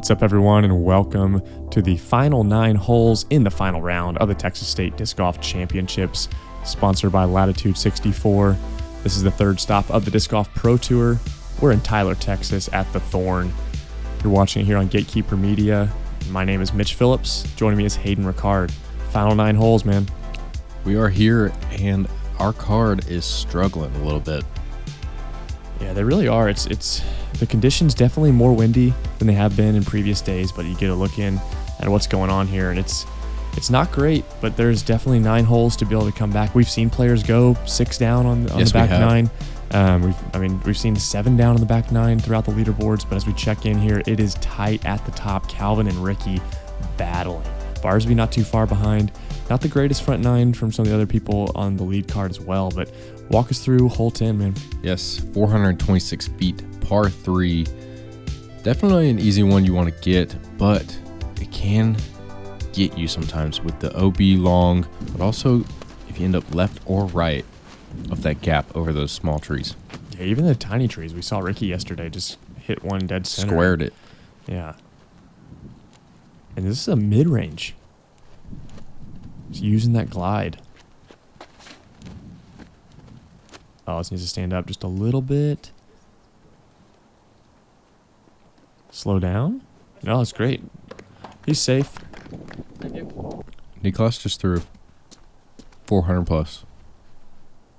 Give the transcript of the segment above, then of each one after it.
What's up, everyone, and welcome to the final 9 holes in the final round of the Texas State Disc Golf Championships, sponsored by Latitude 64. This is the third stop of the Disc Golf Pro Tour. We're in Tyler, Texas at the Thorn. You're watching it here on Gatekeeper Media. My name is Mitch Phillips. Joining me is Hayden Riccard. Final 9 holes, man. We are here, and our card is struggling a little bit. Yeah, they really are. It's the conditions definitely more windy than they have been in previous days, but you get a look in at what's going on here, and it's not great, but there's definitely 9 holes to be able to come back. We've seen players go 6 down on the back 9. We've seen 7 down on the back 9 throughout the leaderboards, but as we check in here, it is tight at the top. Calvin and Ricky battling. Barsby not too far behind. Not the greatest front 9 from some of the other people on the lead card as well, but walk us through hole 10, man. Yes, 426 feet, par 3. Definitely an easy one you want to get, but it can get you sometimes with the OB long, but also if you end up left or right of that gap over those small trees. Yeah, even the tiny trees. We saw Ricky yesterday just hit one dead center. Squared it. Yeah. And this is a mid-range. Just using that glide. Oh, this needs to stand up just a little bit. Slow down. No, that's great. He's safe. Niklas just threw 400 plus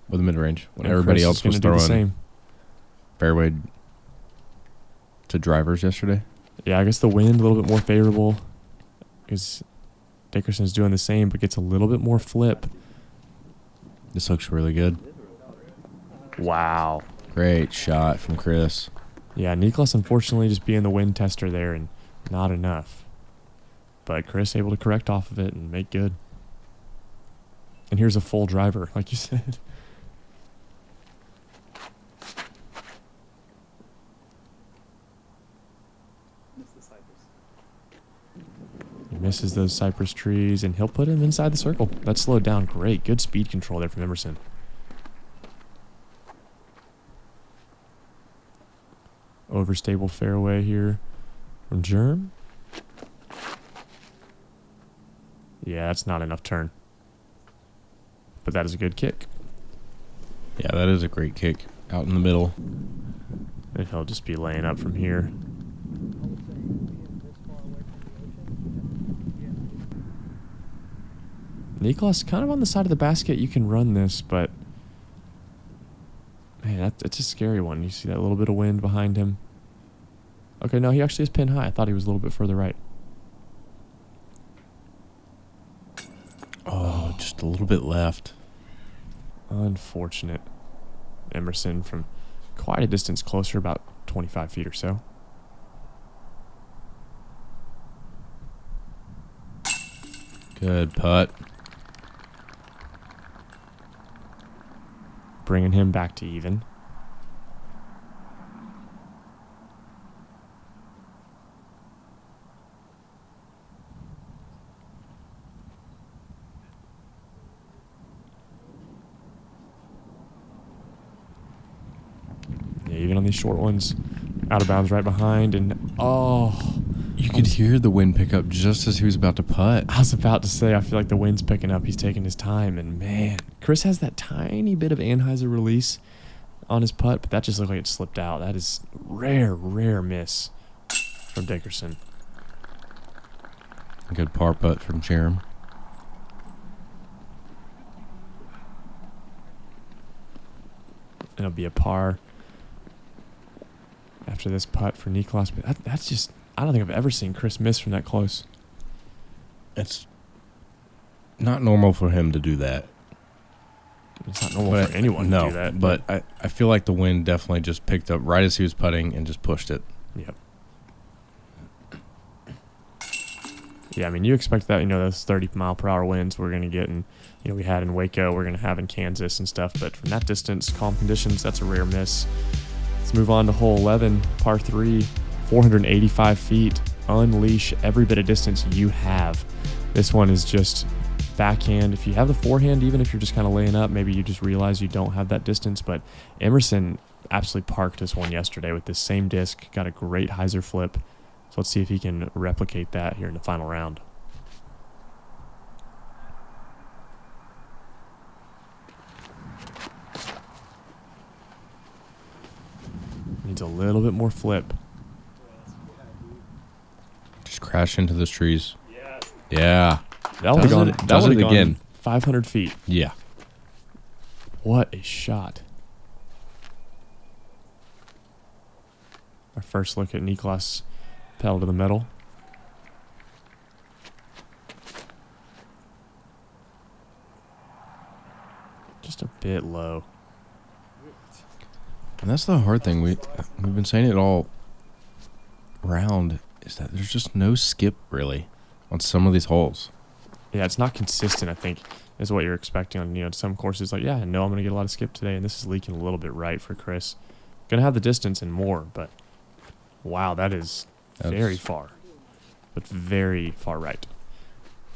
with a mid-range when everybody Chris else was do the throwing same. fairway to drivers yesterday. Yeah, I guess the wind a little bit more favorable because Dickerson's doing the same, but gets a little bit more flip. This looks really good. Wow. Great shot from Chris. Yeah, Niklas unfortunately just being the wind tester there and not enough. But Chris able to correct off of it and make good. And here's a full driver, like you said. He misses those cypress trees, and he'll put him inside the circle. That slowed down great. Good speed control there from Emerson. Overstable fairway here from Germ. Yeah, that's not enough turn. But that is a good kick. Yeah, that is a great kick out in the middle. And he'll just be laying up from here. Niklas kind of on the side of the basket. You can run this, but man, that's a scary one. You see that little bit of wind behind him. Okay, no, he actually is pin high. I thought he was a little bit further right. Oh, just a little bit left. Unfortunate. Emerson from quite a distance closer, about 25 feet or so. Good putt. Bringing him back to even. Yeah, even on these short ones, out of bounds right behind, and You could hear the wind pick up just as he was about to putt. I was about to say, I feel like the wind's picking up. He's taking his time, and man, Chris has that tiny bit of Anheuser release on his putt, but that just looked like it slipped out. That is rare miss from Dickerson. A good par putt from Jerem. It'll be a par after this putt for Niklas, but that's just, I don't think I've ever seen Chris miss from that close. It's not normal for him to do that. It's not normal for anyone to do that. But I feel like the wind definitely just picked up right as he was putting and just pushed it. Yep. Yeah, I mean, you expect that, those 30-mile-per-hour winds we're going to get, and, we had in Waco, we're going to have in Kansas and stuff, but from that distance, calm conditions, that's a rare miss. Let's move on to hole 11, par 3, 485 feet. Unleash every bit of distance you have. This one is just backhand. If you have the forehand, even if you're just kind of laying up, maybe you just realize you don't have that distance, but Emerson absolutely parked this one yesterday with this same disc, got a great hyzer flip, So let's see if he can replicate that here in the final round. Needs a little bit more flip. Just crash into those trees. Yeah. That would have gone, does it again. 500 feet. Yeah. What a shot. Our first look at Niklas pedal to the metal. Just a bit low. And that's the hard thing. We've been saying it all round, is that there's just no skip really on some of these holes. Yeah, it's not consistent, I think, is what you're expecting on, some courses. Like, yeah, I know I'm going to get a lot of skip today, and this is leaking a little bit right for Chris. Going to have the distance and more, but wow, that's very far. But very far right.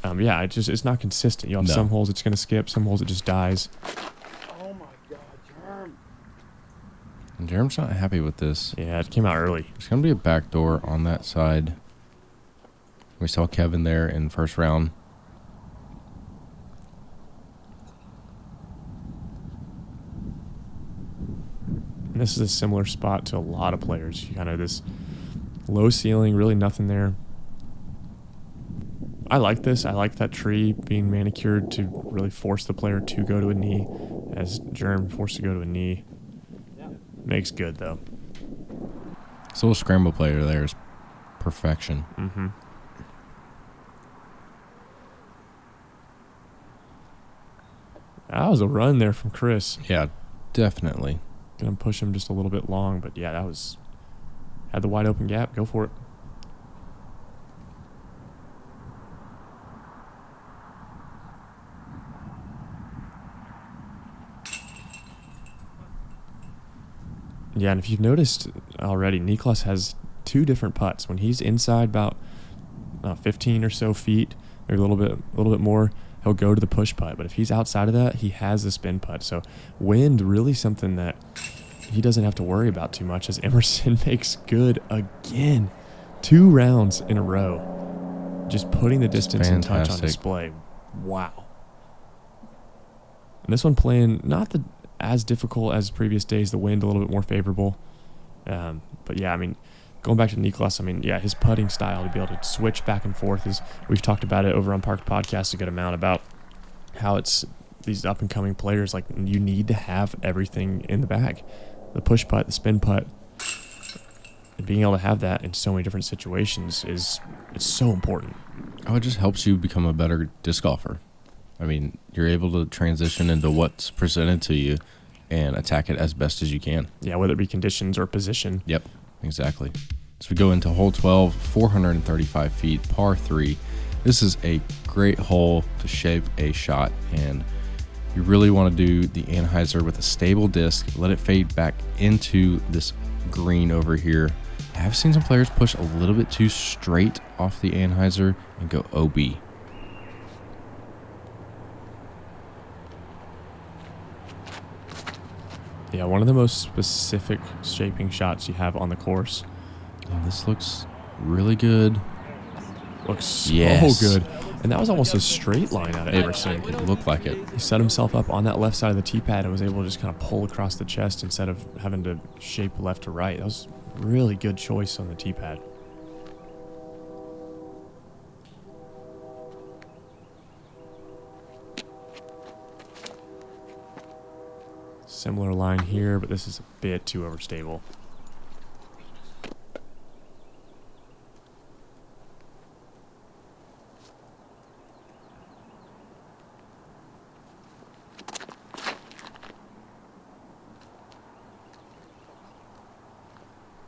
Yeah, it's not consistent. You have some holes it's going to skip, some holes it just dies. Oh my God, Germ. And Jerem's not happy with this. Yeah, it came out early. There's going to be a back door on that side. We saw Kevin there in first round. And this is a similar spot to a lot of players. You kind of this low ceiling, really nothing there. I like this. I like that tree being manicured to really force the player to go to a knee, as Germ forced to go to a knee. Makes good, though. This little scramble player there is perfection. Mm-hmm. That was a run there from Chris. Yeah, definitely. Gonna push him just a little bit long, but yeah, had the wide open gap. Go for it. Yeah, and if you've noticed already, Niklas has two different putts. When he's inside about 15 or so feet, maybe a little bit more, he'll go to the push putt. But if he's outside of that, he has a spin putt. So wind, really something that he doesn't have to worry about too much, as Emerson makes good again. 2 rounds in a row. Just putting the distance and touch on display. Wow. And this one playing not as difficult as previous days, the wind a little bit more favorable. But yeah, I mean, going back to Niklas, I mean, yeah, his putting style to be able to switch back and forth is, we've talked about it over on Park Podcast a good amount about how it's these up and coming players, like you need to have everything in the bag. The push putt, the spin putt, and being able to have that in so many different situations it's so important. Oh, it just helps you become a better disc golfer. I mean, you're able to transition into what's presented to you and attack it as best as you can. Yeah, whether it be conditions or position. Yep, exactly. So we go into hole 12, 435 feet, par 3. This is a great hole to shape a shot, and you really want to do the anhyzer with a stable disc. Let it fade back into this green over here. I have seen some players push a little bit too straight off the anhyzer and go OB. Yeah, one of the most specific shaping shots you have on the course. And this looks really good. Looks so good. And that was almost a straight line out of Emerson. It looked like it. He set himself up on that left side of the tee pad and was able to just kind of pull across the chest instead of having to shape left to right. That was a really good choice on the tee pad. Similar line here, but this is a bit too overstable.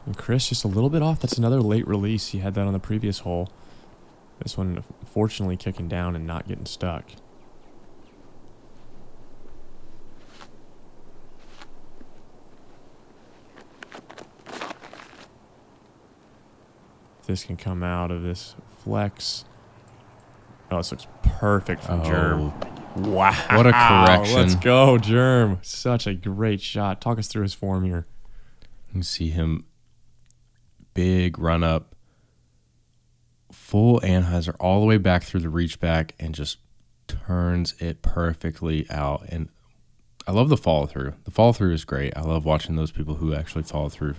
And Chris just a little bit off. That's another late release. He had that on the previous hole. This one, fortunately, kicking down and not getting stuck. This can come out of this flex. Oh, this looks perfect from Germ. Wow. What a correction. Let's go, Germ. Such a great shot. Talk us through his form here. You can see him, big run up, full anhyzer all the way back through the reach back and just turns it perfectly out. And I love the follow through. The follow through is great. I love watching those people who actually follow through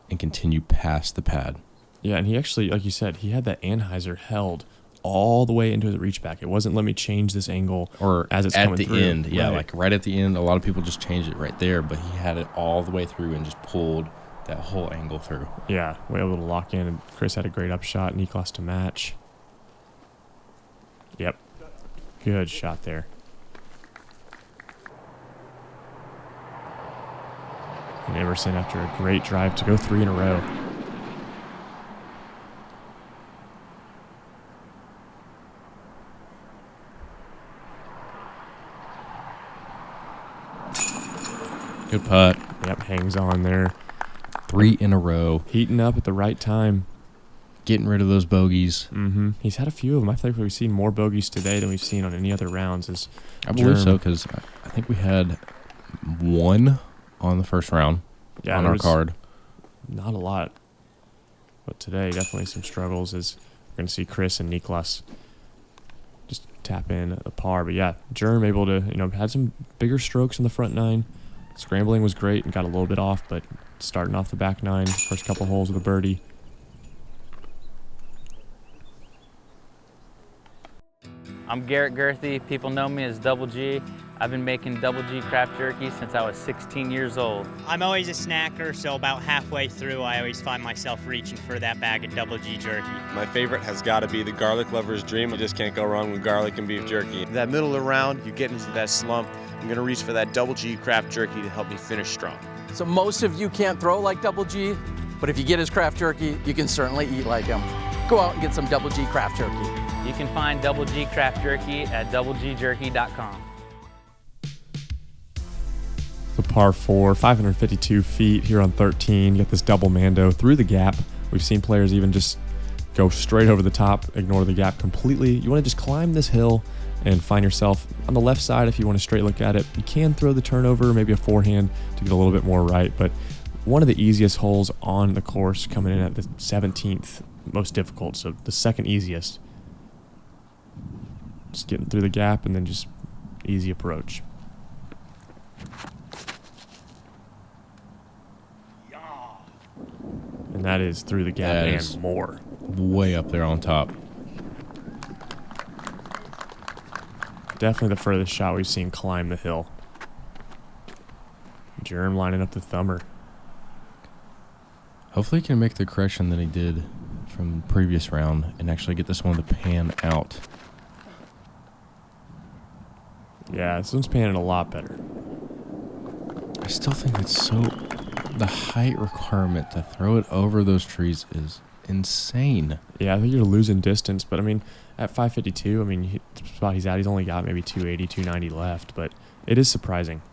and continue past the pad. Yeah, and he actually, like you said, he had that anhyzer held all the way into the reach back. It wasn't let me change this angle Or as it's at coming the through. end. Yeah, Right. like right at the end. A lot of people just change it right there, but he had it all the way through and just pulled that whole angle through. Yeah, we're able to lock in, and Chris had a great upshot. Niklas to match. Yep. Good shot there. And Emerson, after a great drive, to go 3 in a row. Good putt. Yep, hangs on there. 3 in a row. Heating up at the right time. Getting rid of those bogeys. Mm-hmm. He's had a few of them. I think we've seen more bogeys today than we've seen on any other rounds. I believe so, because I think we had 1 on the first round on our card. Not a lot. But today, definitely some struggles as we're going to see Chris and Niklas just tap in at the par. But yeah, Germ able to, had some bigger strokes in the front 9. Scrambling was great and got a little bit off, but starting off the back 9, first couple holes with a birdie. I'm Garrett Girthy. People know me as Double G. I've been making Double G craft jerky since I was 16 years old. I'm always a snacker, so about halfway through, I always find myself reaching for that bag of Double G jerky. My favorite has got to be the garlic lover's dream. You just can't go wrong with garlic and beef jerky. That middle of the round, you get into that slump. I'm going to reach for that Double G craft jerky to help me finish strong. So most of you can't throw like Double G, but if you get his craft jerky, you can certainly eat like him. Go out and get some Double G craft jerky. You can find Double G craft jerky at doublegjerky.com. The par 4, 552 feet here on 13. You get this double mando through the gap. We've seen players even just go straight over the top, ignore the gap completely. You want to just climb this hill and find yourself on the left side if you want to straight look at it. You can throw the turnover, maybe a forehand to get a little bit more right, but one of the easiest holes on the course, coming in at the 17th most difficult, so the second easiest. Just getting through the gap and then just easy approach. And that is through the gap That and is more. Way up there on top. Definitely the furthest shot we've seen climb the hill. Germ lining up the thumber. Hopefully he can make the correction that he did from the previous round and actually get this one to pan out. Yeah, this one's panning a lot better. I still think it's so... The height requirement to throw it over those trees is insane. Yeah, I think you're losing distance, but I mean, at 552, the spot he's at, he's only got maybe 280, 290 left, but it is surprising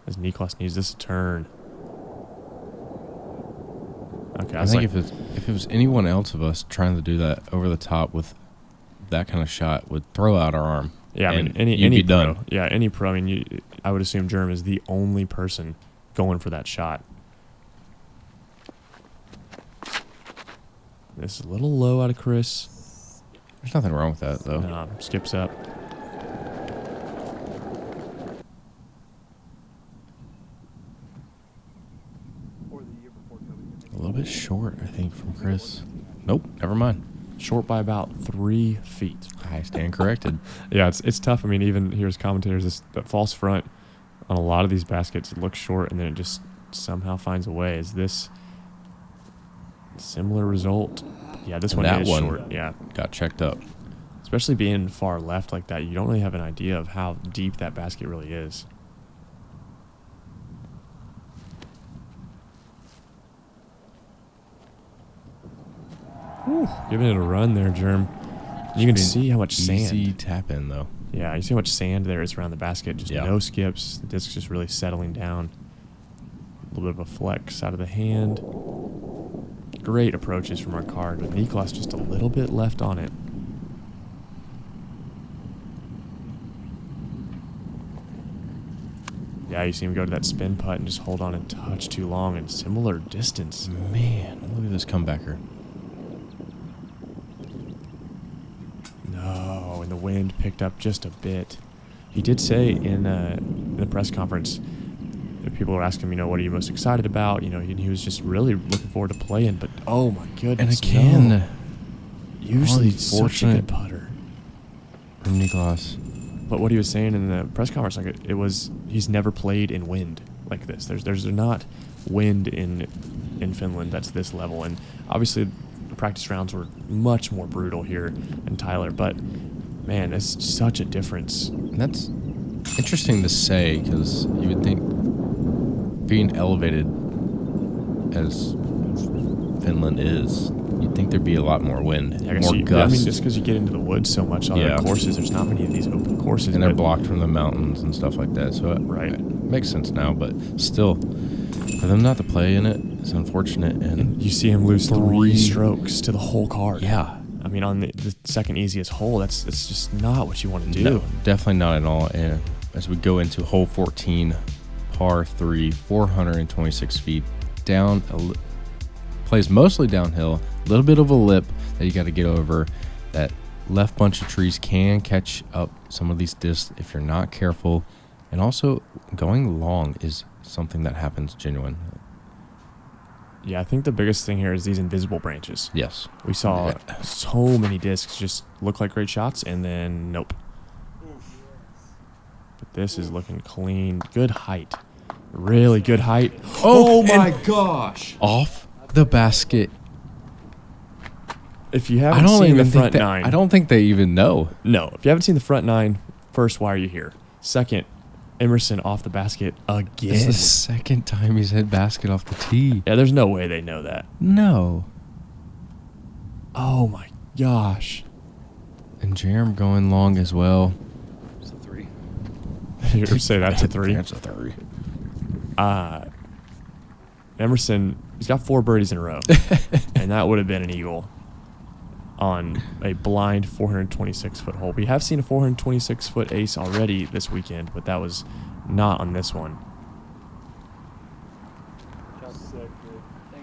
as Niklas needs this to turn. Okay, I think if it was anyone else of us trying to do that over the top with that kind of shot would throw out our arm. Yeah, and any be pro. done. Yeah, any pro. I would assume Germ is the only person going for that shot. This is a little low out of Chris. There's nothing wrong with that, though. No, skips up. A little bit short, I think, from Chris. Nope, never mind. Short by about 3 feet. I stand corrected. Yeah, it's tough. Even here's commentators, that false front on a lot of these baskets, it looks short and then it just somehow finds a way. Is this similar result? Yeah, this one is short. Yeah, got checked up. especially being far left like that, you don't really have an idea of how deep that basket really is. Whew, giving it a run there, Germ. You can see how much sand. Easy tap in, though. Yeah, you see how much sand there is around the basket. Just Yeah. no skips. The disc's just really settling down. A little bit of a flex out of the hand. Great approaches from our card, but Niklas just a little bit left on it. Yeah, you see him go to that spin putt and just hold on a touch too long and similar distance. Man, look at this comebacker. the wind picked up just a bit. He did say in the press conference, people were asking him, what are you most excited about? He was just really looking forward to playing. But oh my goodness, And again, usually such a good putter. From Niklas. But what he was saying in the press conference, he's never played in wind like this. There's not wind in Finland that's this level, and obviously the practice rounds were much more brutal here in Tyler. But man, it's such a difference. And that's interesting to say, because you would think being elevated as Finland is, you'd think there'd be a lot more wind, more gusts. Just because you get into the woods so much on the courses, there's not many of these open courses. And they're blocked from the mountains and stuff like that. So it makes sense now, but still, for them not to play in it is unfortunate. And you see him lose 3 strokes to the whole card. Yeah. On the second easiest hole, that's just not what you want to do. No, definitely not at all. And as we go into hole 14, par 3, 426 feet, down, plays mostly downhill, a little bit of a lip that you got to get over. That left bunch of trees can catch up some of these discs if you're not careful. And also, going long is something that happens genuine. Yeah, I think the biggest thing here is these invisible branches. Yes. We saw so many discs just look like great shots, and then nope. But this is looking clean. Good height. Really good height. Oh my gosh. Off the basket. If you haven't seen the front 9. I don't think they even know. No. If you haven't seen the front 9, first, why are you here? Second, Emerson off the basket again. It's the second time he's hit basket off the tee. Yeah, there's no way they know that. No. Oh my gosh. And Jerem going long as well. It's a 3. You're going to say that's a 3? That's a 3. Emerson, he's got 4 birdies in a row. And that would have been an eagle on a blind 426-foot hole. We have seen a 426-foot ace already this weekend, but that was not on this one.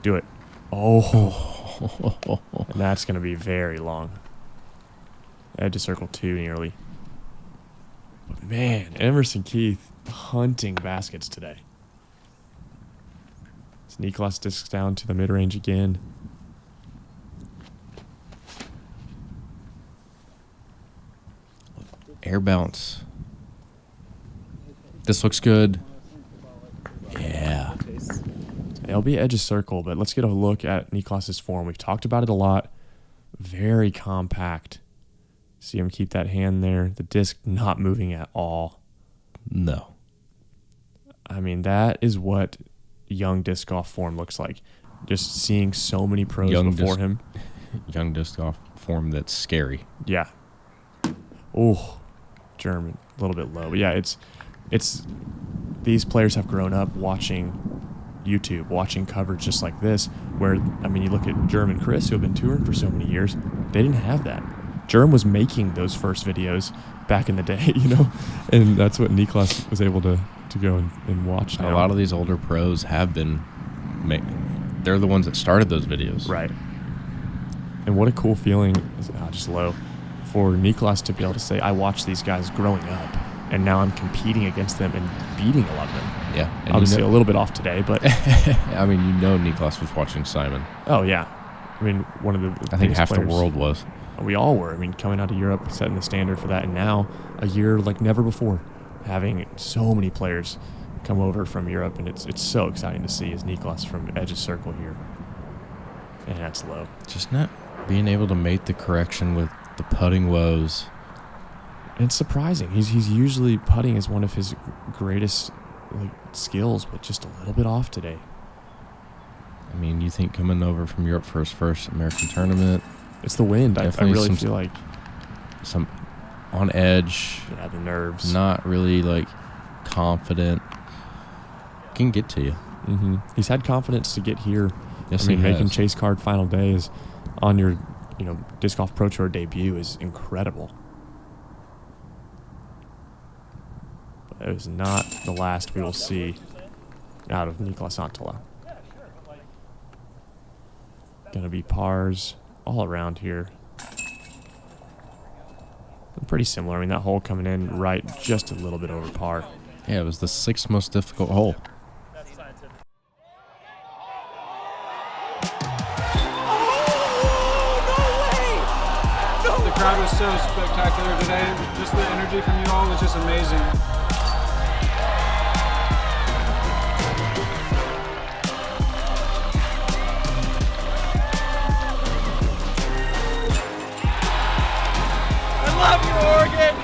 Do it. Oh. And that's going to be very long. Edge of circle 2 nearly. But man, Emerson Keith hunting baskets today. Niklas discs down to the mid-range again. Air bounce. This looks good. Yeah. It'll be edge of circle, but let's get a look at Niklas's form. We've talked about it a lot. Very compact. See him keep that hand there. The disc not moving at all. No. That is what young disc golf form looks like. Just seeing so many pros before him. Young disc golf form that's scary. Yeah. Oh, German, a little bit low. But yeah, it's these players have grown up watching YouTube, watching coverage just like this, where, you look at Germ and Chris, who have been touring for so many years, they didn't have that. Germ was making those first videos back in the day, and that's what Niklas was able to go and watch now. A lot of these older pros have been, they're the ones that started those videos. Right. And what a cool feeling, just low, for Niklas to be able to say, I watched these guys growing up, and now I'm competing against them and beating a lot of them. Yeah. And obviously a little bit off today, but... Niklas was watching Simon. Oh, yeah. One of the I think half players. The world was. We all were. Coming out of Europe, setting the standard for that, and now, a year like never before, having so many players come over from Europe, and it's so exciting to see as Niklas from edge of circle here. And that's low. Just not being able to make the correction with the putting woes. It's surprising. He's usually putting is one of his greatest skills, but just a little bit off today. You think coming over from Europe for his first American tournament. It's the wind. I really feel like some on edge. Yeah, the nerves. Not really confident. Can get to you. Mm-hmm. He's had confidence to get here. Yes, he has. Making Chase Card final day is on your Disc Golf Pro Tour debut is incredible. But it was not the last we will see out of Niklas Anttila. Going to be pars all around here. pretty similar. I mean, that hole coming in right just a little bit over par. Yeah, it was the 6th most difficult hole. The crowd was so spectacular today. Just the energy from you all was just amazing. I love you, Oregon!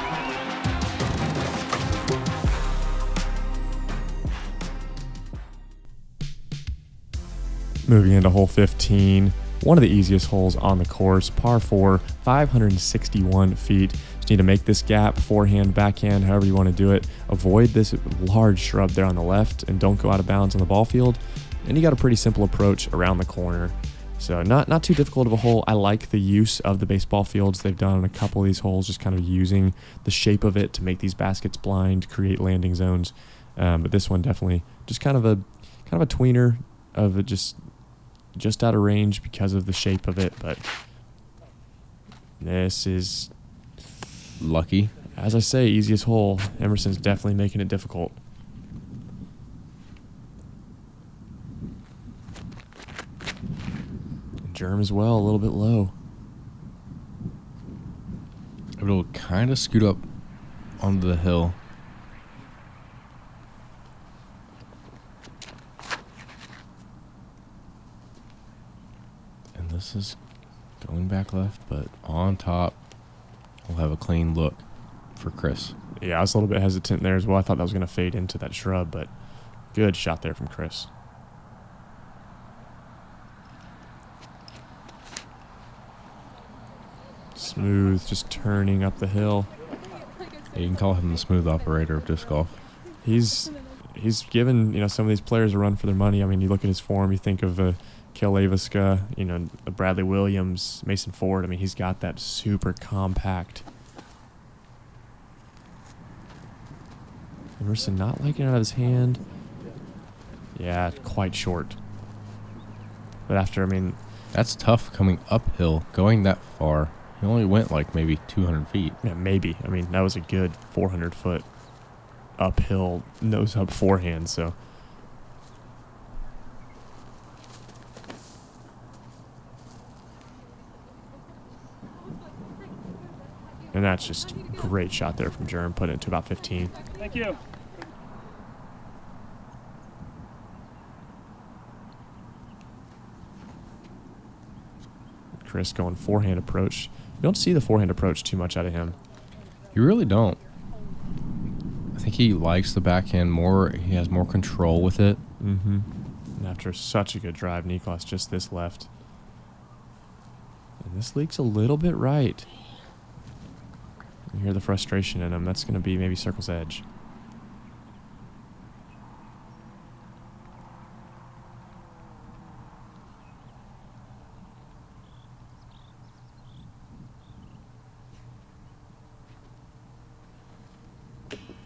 Moving into hole 15, one of the easiest holes on the course, par 4, 561 feet. Just need to make this gap, forehand, backhand, however you want to do it. Avoid this large shrub there on the left and don't go out of bounds on the ball field. And you got a pretty simple approach around the corner. So not too difficult of a hole. I like the use of the baseball fields they've done on a couple of these holes, just kind of using the shape of it to make these baskets blind, create landing zones. But this one definitely just kind of a tweener of it, just out of range because of the shape of it. But this is Lucky. As I say, easiest hole. Emerson's definitely making it difficult. Germ as well, a little bit low. It'll kind of scoot up onto the hill. And this is going back left, but on top, we'll have a clean look for Chris. Yeah, I was a little bit hesitant there as well. I thought that was going to fade into that shrub, but good shot there from Chris. Smooth, just turning up the hill. Yeah, you can call him the smooth operator of disc golf. He's given some of these players a run for their money. I mean, you look at his form, you think of Kel Aviska, Bradley Williams, Mason Ford. I mean, he's got that super compact. Emerson not liking it out of his hand. Yeah, quite short. But after, That's tough coming uphill, going that far. He only went like maybe 200 feet. Yeah, maybe. That was a good 400-foot uphill, nose-up forehand, so. And that's just a great shot there from Germ, putting it to about 15. Thank you. Chris going forehand approach. You don't see the forehand approach too much out of him. You really don't. I think he likes the backhand more. He has more control with it. Mm-hmm. And after such a good drive, Niklas just this left. And this leaks a little bit right. You hear the frustration in him. That's going to be maybe circle's edge.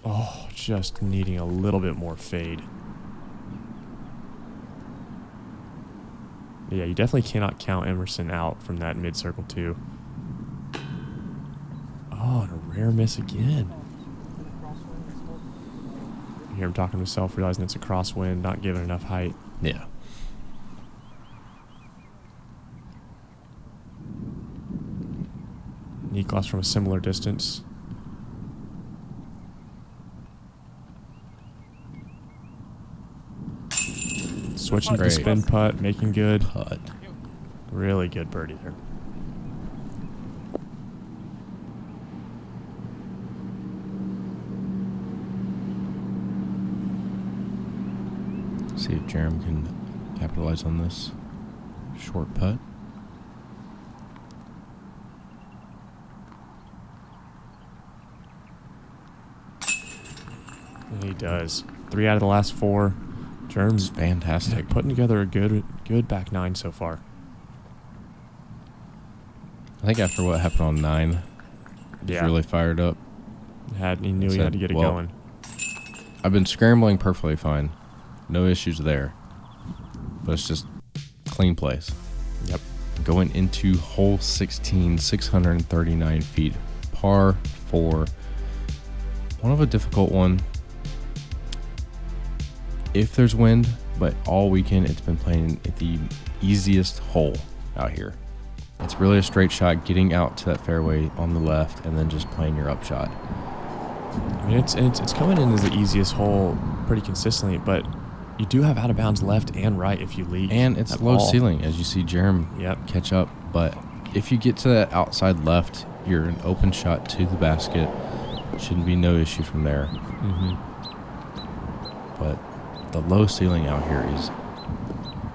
Oh, just needing a little bit more fade. Yeah, you definitely cannot count Emerson out from that mid-circle too. Oh, and a rare miss again. You hear him talking to himself, realizing it's a crosswind, not giving enough height. Yeah. Niklas from a similar distance. Switching to the Great. spin putt, making good. Putt. Really good birdie there. See if Jerem can capitalize on this short putt. And he does. 3 out of the last 4. Germ's It's fantastic. putting together a good back 9 so far. I think after what happened on 9, he's really fired up. He knew he had to get it going. I've been scrambling perfectly fine. No issues there. But it's just clean place. Yep. Going into hole 16, 639 feet, par 4. One of a difficult one if there's wind, but all weekend it's been playing at the easiest hole out here. It's really a straight shot, getting out to that fairway on the left and then just playing your upshot. I mean, it's coming in as the easiest hole pretty consistently, but you do have out of bounds left and right if you lead. And it's low ceiling, as you see Jerem catch up. But if you get to that outside left, you're an open shot to the basket. Shouldn't be no issue from there. Mm-hmm. But the low ceiling out here has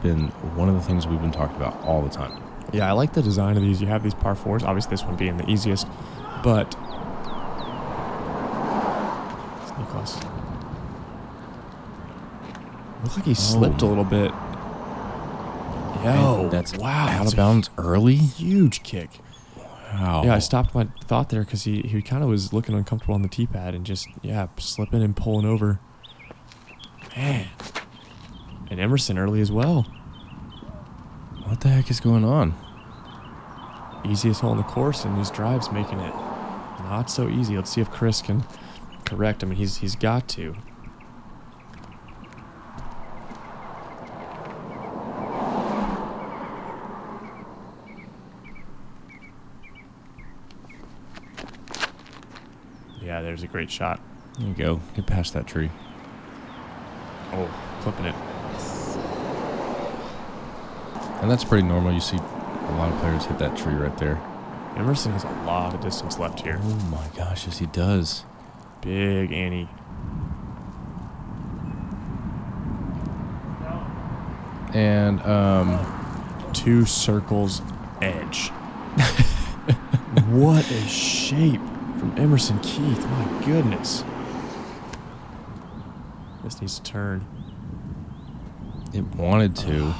been one of the things we've been talking about all the time. Yeah, I like the design of these. You have these par 4s, obviously this one being the easiest, but it's Niklas. Looks like he slipped a little bit. Yo, that's wow, out of bounds early. Huge kick. Wow. Yeah, I stopped my thought there because he kind of was looking uncomfortable on the tee pad and just, slipping and pulling over. Man. And Emerson early as well. What the heck is going on? Easiest hole in the course, and his drive's making it not so easy. Let's see if Chris can correct him. I mean, he's got to. Yeah, there's a great shot. There you go. Get past that tree. Oh, clipping it. And that's pretty normal. You see a lot of players hit that tree right there. Emerson has a lot of distance left here. Oh my gosh, yes he does. Big Annie. And 2 circles edge. What a shape from Emerson Keith. My goodness. This needs to turn. it wanted to.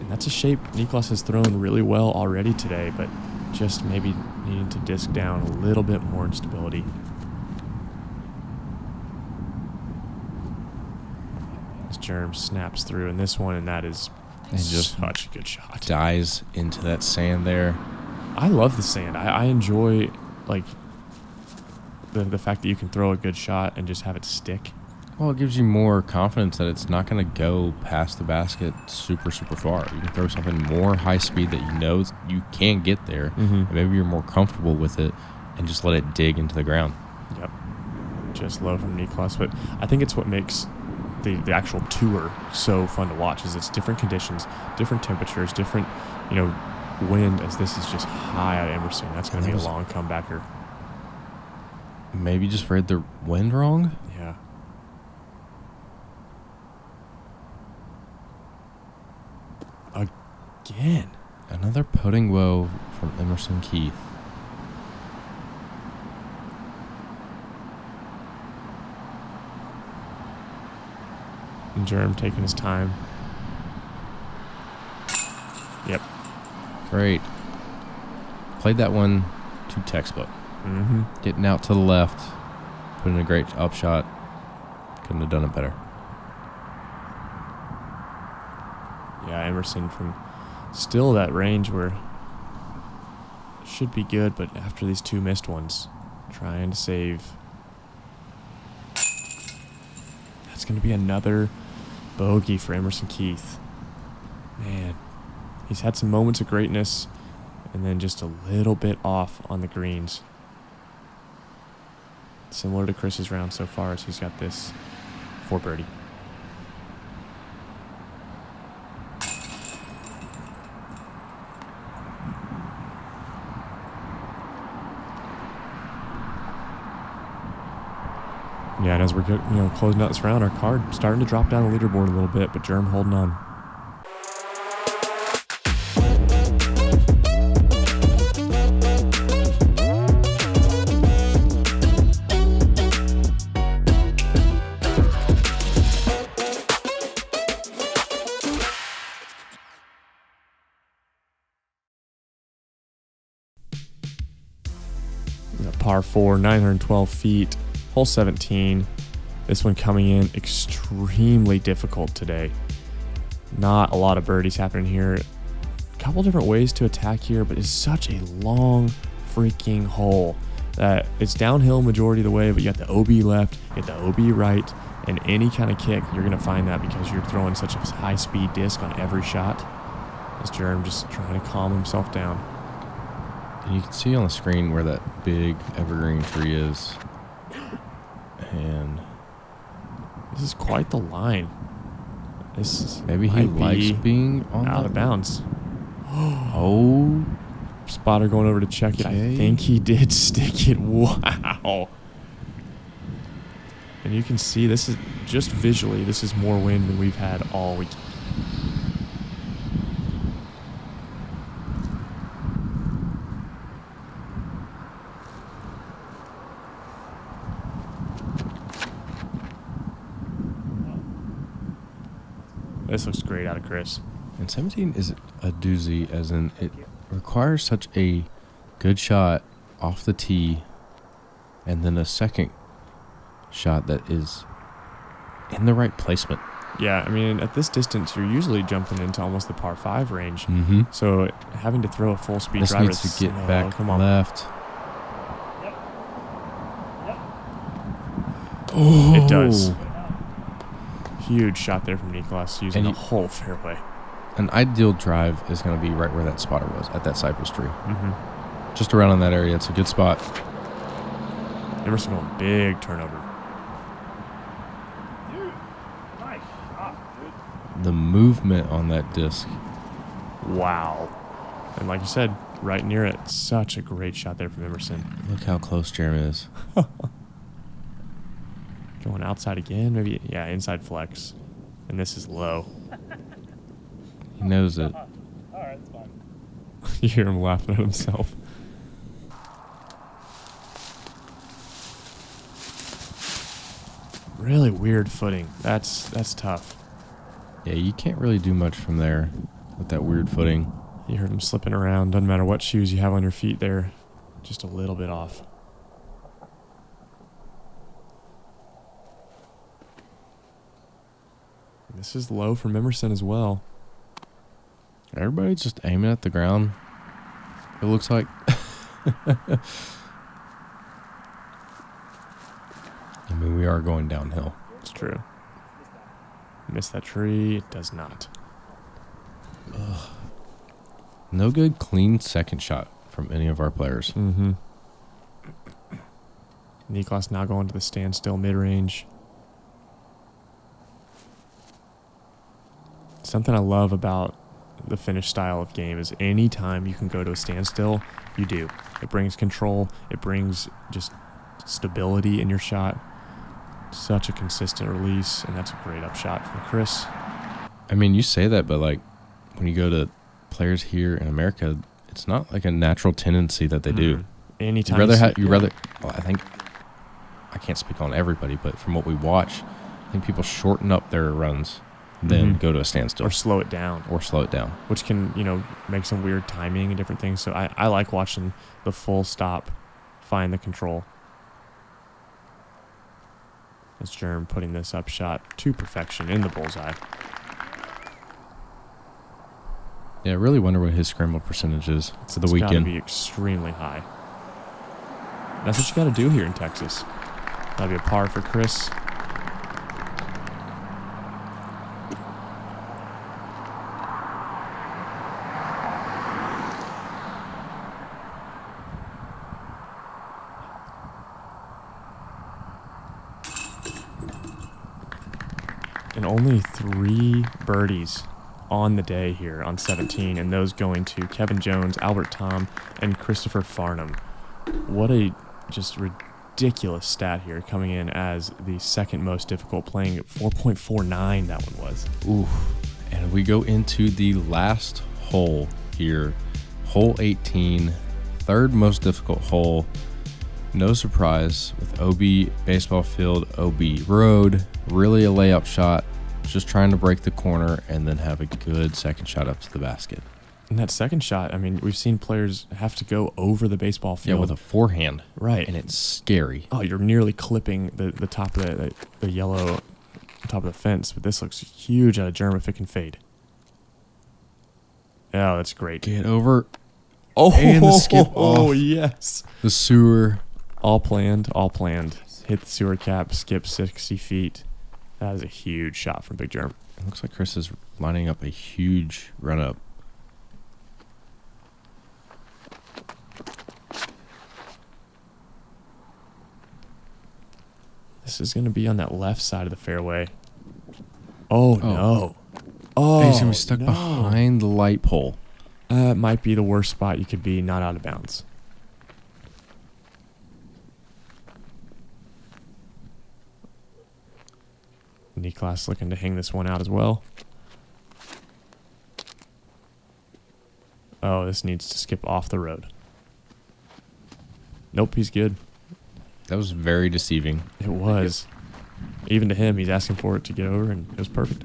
That's a shape Niklas has thrown really well already today, but just maybe needing to disc down a little bit more in stability. This germ snaps through in this one, and that is just such a good shot. Dies into that sand there. I love the sand. I enjoy like the fact that you can throw a good shot and just have it stick. Well, it gives you more confidence that it's not going to go past the basket super, super far. You can throw something more high speed that you know you can get there. Mm-hmm. And maybe you're more comfortable with it and just let it dig into the ground. Yep. Just low from Niklas. But I think it's what makes the actual tour so fun to watch is it's different conditions, different temperatures, different, wind, as this is just high at Emerson. That's going to be a long comebacker. Maybe just read the wind wrong? Yeah. Again. Another putting woe from Emerson Keith. And Germ taking his time. Yep. Great. Played that one to textbook. Mm-hmm. Getting out to the left, putting a great upshot. Couldn't have done it better. Yeah, Emerson from still that range where it should be good, but after these two missed ones, trying to save. That's going to be another bogey for Emerson Keith. Man, he's had some moments of greatness and then just a little bit off on the greens. Similar to Chris's round so far as he's got this for birdie. Yeah, and as we're closing out this round, our card starting to drop down the leaderboard a little bit, but Germ holding on. Par 4, 912 feet. Hole 17, this one coming in extremely difficult today. Not a lot of birdies happening here. couple different ways to attack here, but it's such a long freaking hole that it's downhill majority of the way, but you got the OB left, you got the OB right, and any kind of kick, you're going to find that because you're throwing such a high-speed disc on every shot. As Jerem just trying to calm himself down. And you can see on the screen where that big evergreen tree is. And this is quite the line. This maybe he likes be being on out of bounds. Oh. Spotter going over to check it. I think he did stick it. Wow. And you can see this is just visually, this is more wind than we've had all week. This looks great out of Chris. And 17 is a doozy, as in it requires such a good shot off the tee and then a second shot that is in the right placement. Yeah, I mean, at this distance, you're usually jumping into almost the par 5 range. Mm-hmm. So having to throw a full speed this driver needs to get back come on. left. Oh. It does. Huge shot there from Niklas using the whole fairway. An ideal drive is going to be right where that spotter was, at that cypress tree. Mm-hmm. Just around in that area. It's a good spot. Emerson going big turnover. Dude, nice shot, dude. The movement on that disc. Wow. And like you said, right near it. Such a great shot there from Emerson. Look how close Jeremy is. Going outside again, maybe, yeah, inside flex. And this is low. He knows it. All right, it's fine. You hear him laughing at himself. Really weird footing. That's tough. Yeah, you can't really do much from there with that weird footing. You heard him slipping around. Doesn't matter what shoes you have on your feet there. Just a little bit off. This is low from Emerson as well. Everybody's just aiming at the ground. It looks like. I mean, we are going downhill. It's true. Missed that tree. It does not. Ugh. No good clean second shot from any of our players. Mm-hmm. Niklas now going to the standstill mid-range. Something I love about the Finnish style of game is anytime you can go to a standstill, you do. It brings control. It brings just stability in your shot. Such a consistent release, and that's a great upshot from Chris. I mean, you say that, but like when you go to players here in America, it's not like a natural tendency that they do. Anytime Well, I think I can't speak on everybody, but from what we watch, I think people shorten up their runs, then go to a standstill. Or slow it down. Which can, make some weird timing and different things. So I like watching the full stop, find the control. As Jerem putting this up shot to perfection in the bullseye. Yeah, I really wonder what his scramble percentage is for the weekend. It's got to be extremely high. That's what you got to do here in Texas. That'll be a par for Chris. And only 3 birdies on the day here on 17, and those going to Kevin Jones, Albert Tom, and Christopher Farnham. What a just ridiculous stat here, coming in as the second most difficult, playing at 4.49 that one was. Ooh. And we go into the last hole here, hole 18, third most difficult hole. No surprise with OB baseball field, OB road, really a layup shot, just trying to break the corner and then have a good second shot up to the basket. And that second shot, I mean, we've seen players have to go over the baseball field. Yeah, with a forehand. Right. And it's scary. Oh, you're nearly clipping the top of the yellow top of the fence, but this looks huge out of Jerem if it can fade. Oh, that's great. Get over. Oh, And the skip oh, off. yes. The sewer. All planned, all planned. Hit the sewer cap, skip 60 feet. That is a huge shot from Big Germ. It looks like Chris is lining up a huge run-up. This is going to be on that left side of the fairway. Oh, no. Oh, he's going to be Oh, stuck no. behind the light pole. That might be the worst spot you could be, not out of bounds. Niklas looking to hang this one out as well. Oh, this needs to skip off the road. Nope, he's good. That was very deceiving. It was. Even to him, he's asking for it to get over, and it was perfect.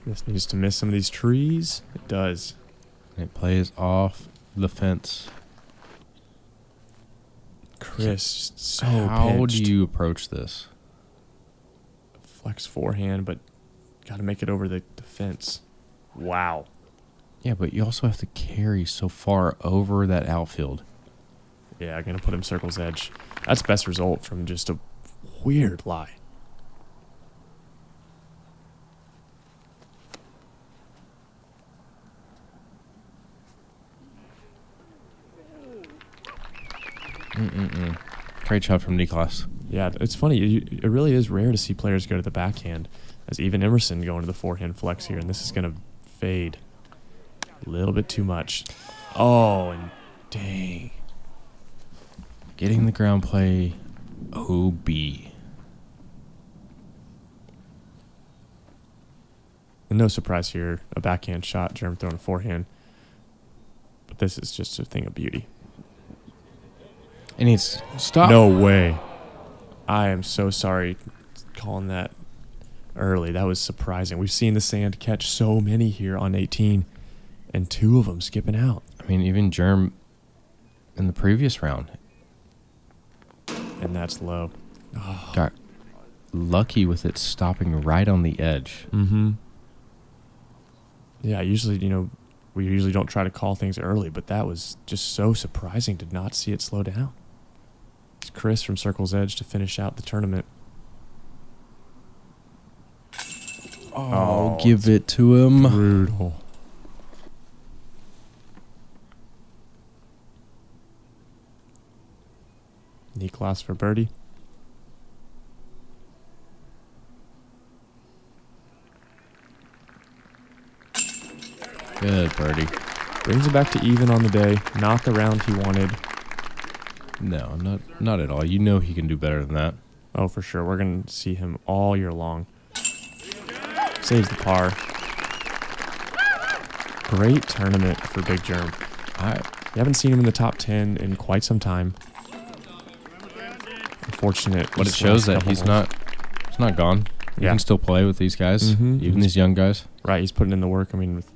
This needs to miss some of these trees. It does. And it plays off the fence. Chris, so How pinched. do you approach this? Flex forehand, but got to make it over the fence. Wow. Yeah, but you also have to carry so far over that outfield. Yeah, I'm going to put him circle's edge. That's best result from just a weird lie. Great shot from Niklas. Yeah, it's funny. It really is rare to see players go to the backhand, as even Emerson going to the forehand flex here, and this is going to fade a little bit too much. Oh, and dang. Getting the ground play. OB. And no surprise here, a backhand shot, Germ throwing a forehand. But this is just a thing of beauty. And it's stop. No way. I am so sorry calling that early. That was surprising. We've seen the sand catch so many here on 18, and 2 of them skipping out. I mean, even Germ in the previous round And that's low. got lucky with it stopping right on the edge. Mm-hmm. Yeah, usually, we usually don't try to call things early, but that was just so surprising to not see it slow down. It's Chris from Circle's Edge to finish out the tournament. Oh, give it to him. Brutal. Niklas for birdie. Good birdie. Brings it back to even on the day. Not the round he wanted. No, not at all. You know he can do better than that. Oh, for sure. We're going to see him all year long. Saves the par. Great tournament for Big Germ. You haven't seen him in the top 10 in quite some time. Unfortunate. But it shows that he's not gone. He can still play with these guys, even these young guys. Right, he's putting in the work. I mean, with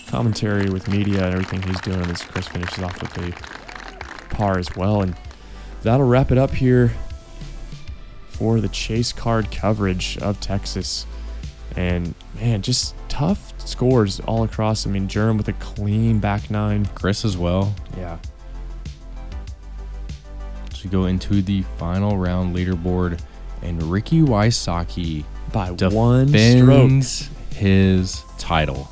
commentary, with media, and everything he's doing as Chris finishes off with the par as well. And that'll wrap it up here for the chase card coverage of Texas. And, man, just tough scores all across. I mean, Germ with a clean back nine. Chris as well. Yeah. So we go into the final round leaderboard, and Ricky Wysocki By one stroke. defends his title.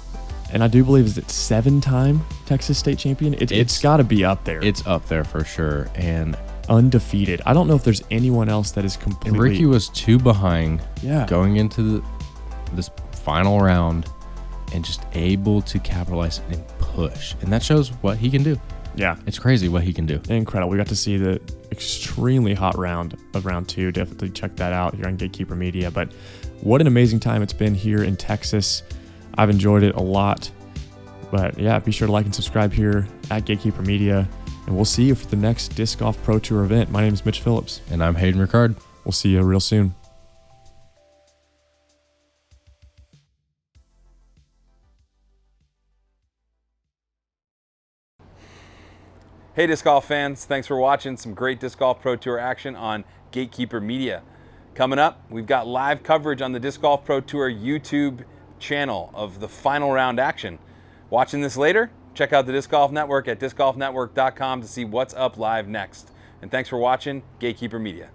And I do believe, is it 7-time Texas state champion? It's got to be up there. It's up there for sure. And undefeated. I don't know if there's anyone else that is completely... Ricky was 2 behind going into this final round and just able to capitalize and push. And that shows what he can do. Yeah. It's crazy what he can do. Incredible. We got to see the extremely hot round of round 2. Definitely check that out here on Gatekeeper Media. But what an amazing time it's been here in Texas. I've enjoyed it a lot. But yeah, be sure to like and subscribe here at Gatekeeper Media. And we'll see you for the next Disc Golf Pro Tour event. My name is Mitch Phillips. And I'm Hayden Riccard. We'll see you real soon. Hey Disc Golf fans, thanks for watching some great Disc Golf Pro Tour action on Gatekeeper Media. Coming up, we've got live coverage on the Disc Golf Pro Tour YouTube channel of the final round action. Watching this later? Check out the Disc Golf Network at discgolfnetwork.com to see what's up live next. And thanks for watching Gatekeeper Media.